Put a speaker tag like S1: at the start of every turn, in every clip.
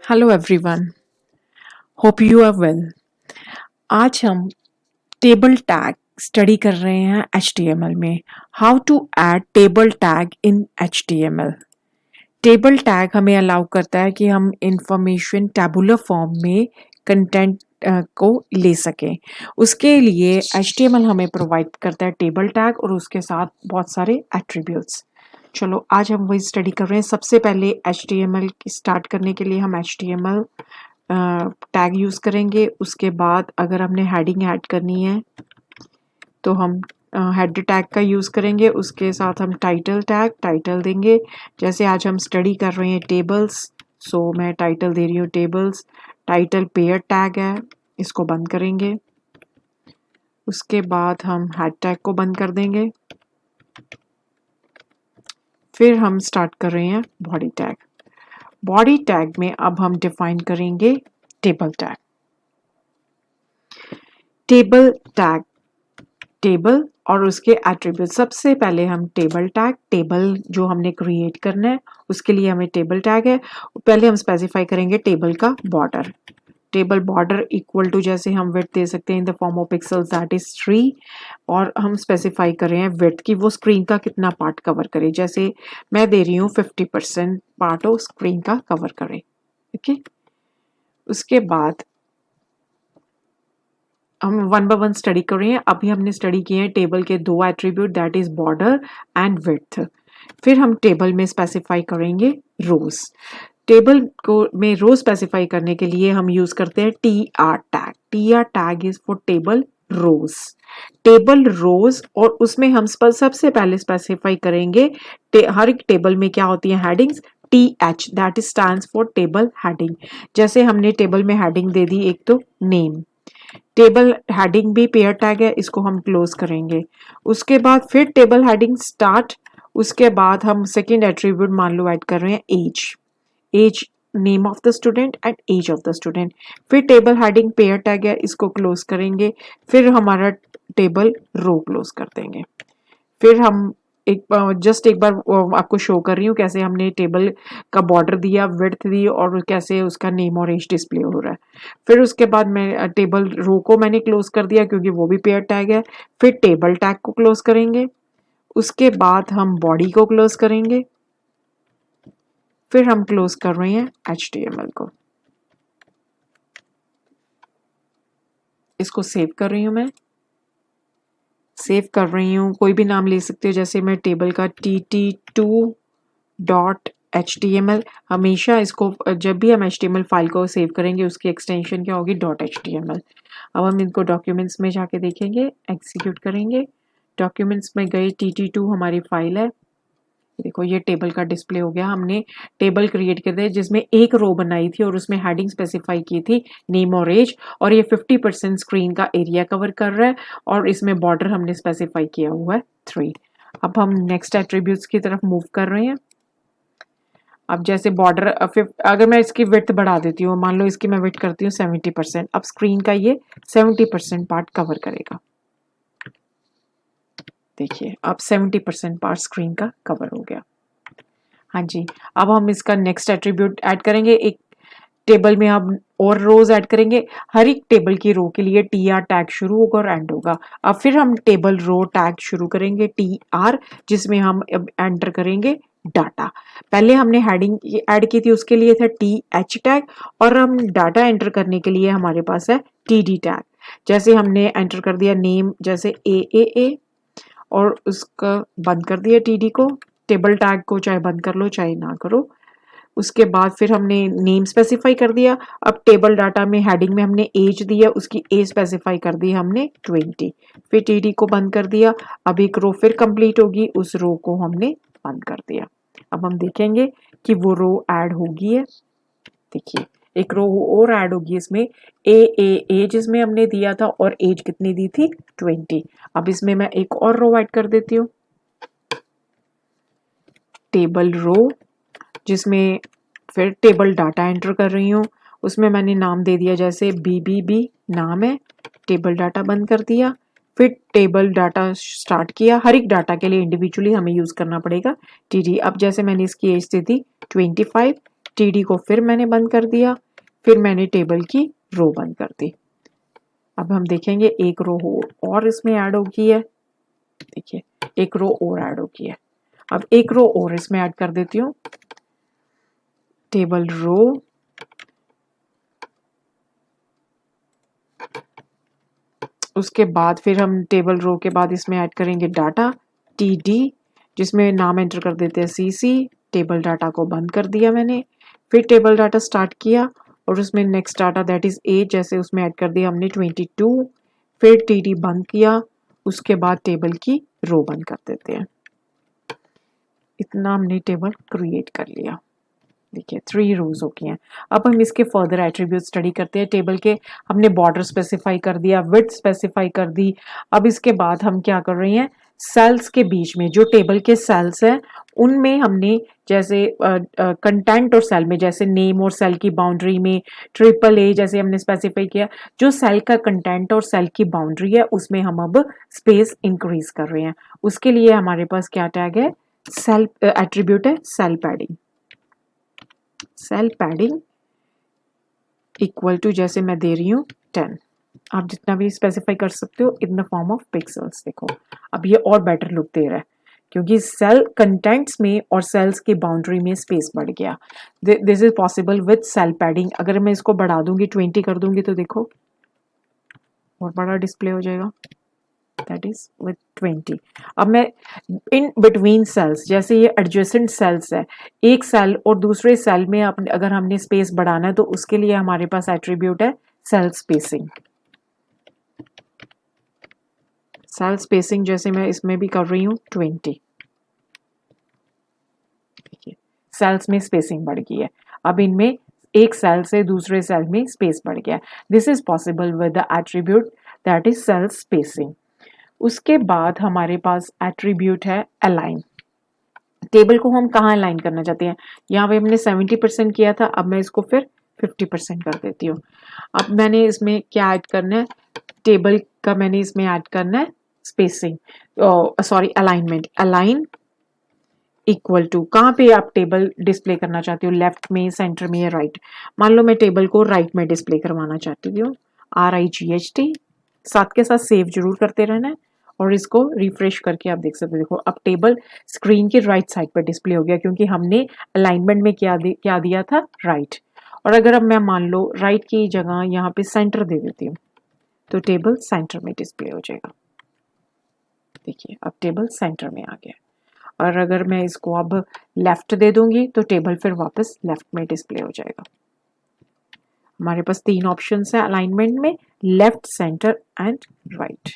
S1: Hello everyone, hope you are well. आज हम table tag study कर रहे हैं HTML में। How to add table tag in HTML। Table tag हमें अलाउ करता है कि हम इंफॉर्मेशन टैबुलर फॉर्म में कंटेंट को ले सकें। उसके लिए HTML हमें प्रोवाइड करता है टेबल टैग और उसके साथ बहुत सारे एट्रीब्यूट्स। चलो आज हम वही स्टडी कर रहे हैं। सबसे पहले HTML स्टार्ट करने के लिए हम HTML टैग यूज़ करेंगे। उसके बाद अगर हमने हेडिंग ऐड करनी है तो हम हेड टैग का यूज़ करेंगे। उसके साथ हम टाइटल देंगे। जैसे आज हम स्टडी कर रहे हैं टेबल्स, सो मैं टाइटल दे रही हूँ टेबल्स। टाइटल पेयर टैग है, इसको बंद करेंगे। उसके बाद हम हेड टैग को बंद कर देंगे। फिर हम स्टार्ट कर रहे हैं बॉडी टैग। बॉडी टैग में अब हम डिफाइन करेंगे table tag. Table tag, table और उसके एट्रीब्यूट। सबसे पहले हम टेबल जो हमने क्रिएट करना है उसके लिए हमें टेबल टैग है। पहले हम स्पेसिफाई करेंगे टेबल का border. Table border equal to, जैसे हम विड्थ दे सकते हैं in the form of pixels, that is 3। और हम स्पेसिफाई कर रहे हैं विड्थ की वो स्क्रीन का कितना पार्ट कवर करे। जैसे मैं दे रही हूँ 50% पार्ट हो स्क्रीन का कवर करे। ओके, उसके बाद हम वन बाय वन स्टडी कर रहे हैं। अभी हमने स्टडी किए हैं टेबल के दो attribute, that is border and width. फिर हम टेबल में स्पेसिफाई करेंगे रोज। टेबल को में रो स्पेसिफाई करने के लिए हम यूज करते हैं TR tag. TR tag is for table rows. Table rows, और उसमें हम सबसे पहले स्पेसिफाई करेंगे हर एक टेबल में क्या होती है headings. TH that is stands for table heading. जैसे हमने टेबल में हेडिंग दे दी एक तो नेम। टेबल हेडिंग भी पेयर टैग है, इसको हम क्लोज करेंगे। उसके बाद फिर टेबल हेडिंग स्टार्ट। उसके बाद हम सेकेंड एट्रीब्यूट मान लो ऐड कर रहे हैं age. Age, name of the student and age of the student. फिर टेबल हेडिंग पेयर टैग है, इसको क्लोज करेंगे। फिर हमारा टेबल रो क्लोज कर देंगे। फिर हम जस्ट एक बार आपको शो कर रही हूँ कैसे हमने टेबल का बॉर्डर दिया, विड्थ दी और कैसे उसका नेम और एज डिस्प्ले हो रहा है। फिर उसके बाद मैं टेबल रो को मैंने क्लोज कर दिया क्योंकि वो भी पेयर टैग है। फिर टेबल टैग को क्लोज करेंगे। उसके बाद हम बॉडी को क्लोज करेंगे। फिर हम क्लोज कर रहे हैं HTML को। इसको सेव कर रही हूँ मैं। सेव कर रही हूँ, कोई भी नाम ले सकते हो। जैसे मैं टेबल का TT2.html, हमेशा इसको जब भी हम HTML फाइल को सेव करेंगे उसकी एक्सटेंशन क्या होगी, .html। अब हम इनको डॉक्यूमेंट्स में जाके देखेंगे, एग्जीक्यूट करेंगे। डॉक्यूमेंट्स में गए, TT2 हमारी फाइल है। देखो ये टेबल का डिस्प्ले हो गया। हमने टेबल क्रिएट कर दिया जिसमें एक रो बनाई थी और उसमें हेडिंग स्पेसिफाई की थी नेम और एज, और ये 50% स्क्रीन का एरिया कवर कर रहा है और इसमें बॉर्डर हमने स्पेसिफाई किया हुआ है 3। अब हम नेक्स्ट एट्रीब्यूट्स की तरफ मूव कर रहे हैं। अब जैसे बॉर्डर, अगर मैं इसकी विड्थ बढ़ा देती हूँ, मान लो इसकी मैं विड्थ करती हूँ 70%, अब स्क्रीन का ये 70% पार्ट कवर करेगा। देखिए अब 70% पार्ट स्क्रीन का कवर हो गया। हाँ जी, अब हम इसका नेक्स्ट एट्रीब्यूट ऐड करेंगे। एक टेबल में हम और रोज ऐड करेंगे। हर एक टेबल की रो के लिए TR टैग शुरू होगा और एंड होगा। अब फिर हम टेबल रो टैग शुरू करेंगे TR, जिसमें हम अब एंटर करेंगे डाटा। पहले हमने हेडिंग ऐड की थी, उसके लिए था TH टैग, और हम डाटा एंटर करने के लिए हमारे पास है TD टैग। जैसे हमने एंटर कर दिया नेम, जैसे AAA, और उसका बंद कर दिया TD को। टेबल टैग को चाहे बंद कर लो चाहे ना करो। उसके बाद फिर हमने नेम स्पेसिफाई कर दिया। अब टेबल डाटा में हेडिंग में हमने एज दिया, उसकी एज स्पेसिफाई कर दी हमने 20। फिर TD को बंद कर दिया। अब एक रो फिर कंप्लीट होगी, उस रो को हमने बंद कर दिया। अब हम देखेंगे कि वो रो ऐड होगी है। देखिए एक रो और ऐड होगी इसमें। एज इसमें हमने दिया था और एज कितनी दी थी, 20। अब इसमें मैं एक और रो ऐड कर देती हूँ, टेबल रो, जिसमें फिर टेबल डाटा एंटर कर रही हूँ। उसमें मैंने नाम दे दिया, जैसे BBB नाम है। टेबल डाटा बंद कर दिया। फिर टेबल डाटा स्टार्ट किया। हर एक डाटा के लिए इंडिविजुअली हमें यूज करना पड़ेगा TD। अब जैसे मैंने इसकी एज दी थी 25, टीडी को फिर मैंने बंद कर दिया, फिर मैंने टेबल की रो बंद कर दी। अब हम देखेंगे एक रो और इसमें ऐड होगी है, देखिए एक रो और ऐड होगी है। अब एक रो और इसमें ऐड कर देती हूँ, टेबल रो, उसके बाद फिर हम टेबल रो के बाद इसमें ऐड करेंगे डाटा टीडी, जिसमें नाम एंटर कर देते हैं सीसी। टेबल डाटा को बंद कर दिया मैंने, फिर टेबल डाटा स्टार्ट किया और उसमें next data that is age, जैसे उसमें ऐड कर दिया हमने 22, फिर टीडी बंद किया, उसके बाद टेबल की रो बंद कर देते हैं। इतना हमने टेबल क्रिएट कर लिया। देखिए 3 रोज हो गई हैं। अब हम इसके फर्दर एट्रीब्यूट स्टडी करते हैं। टेबल के हमने बॉर्डर स्पेसिफाई कर दिया, विड्थ स्पेसिफाई कर दी। अब इसके बाद हम क्या कर रहे हैं, सेल्स के बीच में जो टेबल के सेल्स हैं उनमें हमने जैसे कंटेंट और सेल में, जैसे नेम और सेल की बाउंड्री में ट्रिपल ए जैसे हमने स्पेसिफाई किया, जो सेल का कंटेंट और सेल की बाउंड्री है उसमें हम अब स्पेस इंक्रीज कर रहे हैं। उसके लिए हमारे पास क्या टैग है, सेल एट्रीब्यूट है cell padding. Cell padding equal to, जैसे मैं दे रही हूँ 10, आप जितना भी स्पेसिफाई कर सकते हो इन द फॉर्म ऑफ पिक्सल्स। देखो अब ये और बेटर लुक दे रहा है क्योंकि सेल कंटेंट्स में और सेल्स की बाउंड्री में स्पेस बढ़ गया। This is possible with cell padding. अगर मैं इसको बढ़ा दूंगी 20 कर दूंगी तो देखो और बड़ा डिस्प्ले हो जाएगा, दैट इज विद 20। अब मैं इन बिटवीन सेल्स, जैसे ये एडजेसेंट सेल्स है, एक सेल और दूसरे सेल में अगर हमने स्पेस बढ़ाना है तो उसके लिए हमारे पास एट्रीब्यूट है सेल स्पेसिंग। सेल स्पेसिंग जैसे मैं इसमें भी कर रही हूँ 20। देखिए सेल्स में स्पेसिंग बढ़ गई है। अब इनमें एक सेल से दूसरे सेल में स्पेस बढ़ गया। This is possible with the attribute that is cell spacing. उसके बाद हमारे पास एट्रीब्यूट है अलाइन। टेबल को हम कहाँ अलाइन करना चाहते हैं, यहाँ पे हमने 70% किया था, अब मैं इसको फिर 50% कर देती हूँ। अब मैंने इसमें क्या ऐड करना है, टेबल का मैंने इसमें ऐड करना है spacing, sorry alignment. Align equal to, कहाँ पे आप टेबल डिस्प्ले करना चाहते हो, लेफ्ट में, सेंटर में या राइट। मान लो मैं टेबल को राइट में डिस्प्ले करवाना चाहती हूँ, RIGHT, साथ के साथ सेव जरूर करते रहना है और इसको रिफ्रेश करके आप देख सकते हो। देखो अब टेबल स्क्रीन की राइट साइड पर डिस्प्ले हो गया क्योंकि हमने अलाइनमेंट में क्या दिया था, राइट। और अगर अब मैं मान लो राइट की जगह यहाँ पे सेंटर दे देती हूँ तो टेबल सेंटर में डिस्प्ले हो जाएगा। देखिए अब टेबल सेंटर में आ गया। और अगर मैं इसको अब लेफ्ट दे दूंगी तो टेबल फिर वापस लेफ्ट में डिस्प्ले हो जाएगा। हमारे पास 3 ऑप्शंस है अलाइनमेंट में, लेफ्ट, सेंटर एंड राइट।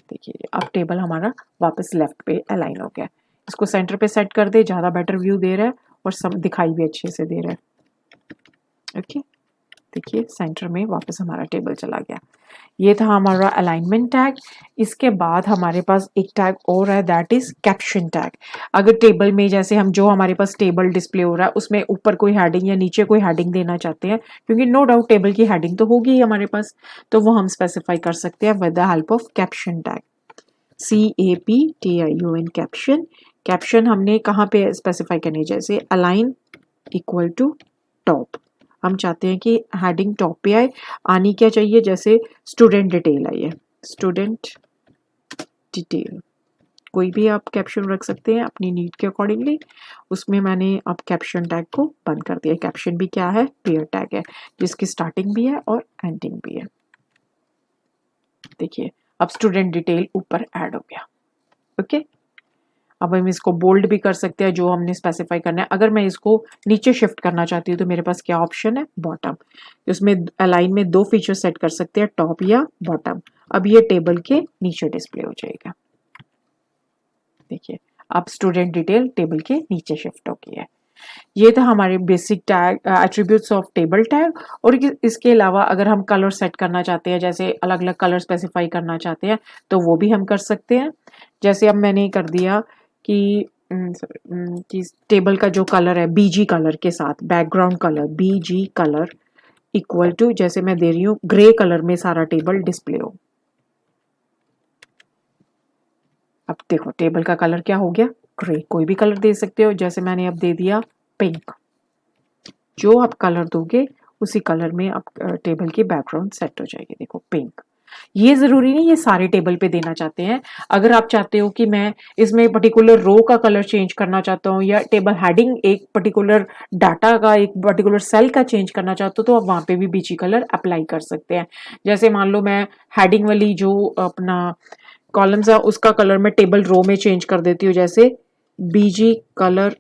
S1: देखिए अब टेबल हमारा वापस लेफ्ट पे अलाइन हो गया। इसको सेंटर पे सेट कर दे, ज़्यादा बेटर व्यू दे रहा है और सब दिखाई भी अच्छे से दे रहा है। ओके देखिए सेंटर में वापस हमारा टेबल चला गया। ये था हमारा अलाइनमेंट टैग। इसके बाद हमारे पास एक टैग और है दैट इज कैप्शन टैग। अगर टेबल में जैसे हम जो हमारे पास टेबल डिस्प्ले हो रहा है उसमें ऊपर कोई हेडिंग या नीचे कोई हेडिंग देना चाहते हैं, क्योंकि नो डाउट टेबल की हेडिंग तो होगी ही हमारे पास, तो वो हम स्पेसिफाई कर सकते हैं with the help of caption tag. CAPTION caption. Caption हमने कहाँ पे स्पेसिफाई करनी, जैसे अलाइन इक्वल टू टॉप। हम चाहते हैं कि हेडिंग टॉप पे आए, आनी क्या चाहिए, जैसे स्टूडेंट डिटेल आई है, स्टूडेंट डिटेल। कोई भी आप कैप्शन रख सकते हैं अपनी नीड के अकॉर्डिंगली। उसमें मैंने अब कैप्शन टैग को बंद कर दिया। कैप्शन भी क्या है, पेयर टैग है जिसकी स्टार्टिंग भी है और एंडिंग भी है। देखिए अब स्टूडेंट डिटेल ऊपर ऐड हो गया। ओके अब हम इसको बोल्ड भी कर सकते हैं जो हमने स्पेसिफाई करना है। अगर मैं इसको नीचे शिफ्ट करना चाहती हूँ तो मेरे पास क्या ऑप्शन है, बॉटम। इसमें अलाइन में 2 फीचर सेट कर सकते हैं, टॉप या बॉटम। अब ये टेबल के नीचे डिस्प्ले हो जाएगा। देखिए अब स्टूडेंट डिटेल टेबल के नीचे शिफ्ट हो गई है। ये था हमारे basic tag attributes of table tag. और इसके अलावा अगर हम कलर सेट करना चाहते हैं, जैसे अलग अलग कलर स्पेसिफाई करना चाहते हैं तो वो भी हम कर सकते हैं। जैसे अब मैंने कर दिया कि टेबल का जो कलर है BG कलर के साथ, background colour BG colour equal to, जैसे मैं दे रही हूँ ग्रे कलर में सारा टेबल डिस्प्ले हो। अब देखो टेबल का कलर क्या हो गया, ग्रे। कोई भी कलर दे सकते हो, जैसे मैंने अब दे दिया पिंक। जो आप कलर दोगे उसी कलर में आप टेबल की बैकग्राउंड सेट हो जाएगी। देखो पिंक, ये जरूरी नहीं ये सारे टेबल पे देना चाहते हैं। अगर आप चाहते हो कि मैं इसमें पर्टिकुलर रो का कलर चेंज करना चाहता हूँ या टेबल हेडिंग एक पर्टिकुलर डाटा का एक पर्टिकुलर सेल का चेंज करना चाहते हो तो आप वहां पे भी बीजी कलर अप्लाई कर सकते हैं। जैसे मान लो मैं हेडिंग वाली जो अपना कॉलम्स है उसका कलर मैं टेबल रो में चेंज कर देती हूँ, जैसे BG colour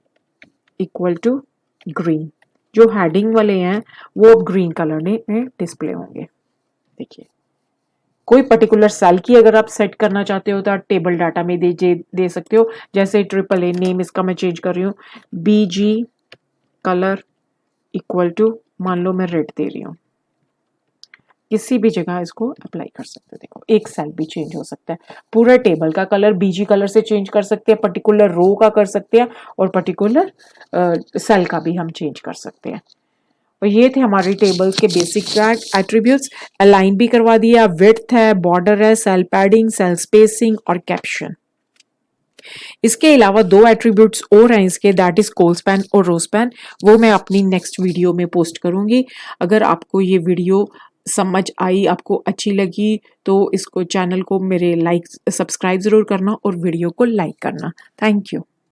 S1: equal to green. जो हेडिंग वाले हैं वो अब ग्रीन कलर में डिस्प्ले होंगे। देखिए कोई पर्टिकुलर सेल की अगर आप सेट करना चाहते हो तो आप टेबल डाटा में दे सकते हो। जैसे ट्रिपल ए नेम इसका मैं चेंज कर रही हूँ, बीजी कलर इक्वल टू मान लो मैं रेड दे रही हूँ। किसी भी जगह इसको अप्लाई कर सकते हो। देखो एक सेल भी चेंज हो सकता है, पूरा टेबल का कलर बीजी कलर से चेंज कर सकते हैं, पर्टिकुलर रो का कर सकते हैं और पर्टिकुलर सेल का भी हम चेंज कर सकते हैं। और ये थे हमारी टेबल्स के बेसिक एट्रीब्यूट्स। अलाइन भी करवा दिया, विड्थ है, बॉर्डर है, सेल पैडिंग, सेल स्पेसिंग और कैप्शन। इसके अलावा दो एट्रीब्यूट्स और हैं इसके, दैट इज कॉल स्पैन और रो स्पैन। वो मैं अपनी नेक्स्ट वीडियो में पोस्ट करूंगी। अगर आपको ये वीडियो समझ आई, आपको अच्छी लगी तो इसको चैनल को मेरे लाइक सब्सक्राइब जरूर करना और वीडियो को लाइक करना। Thank you.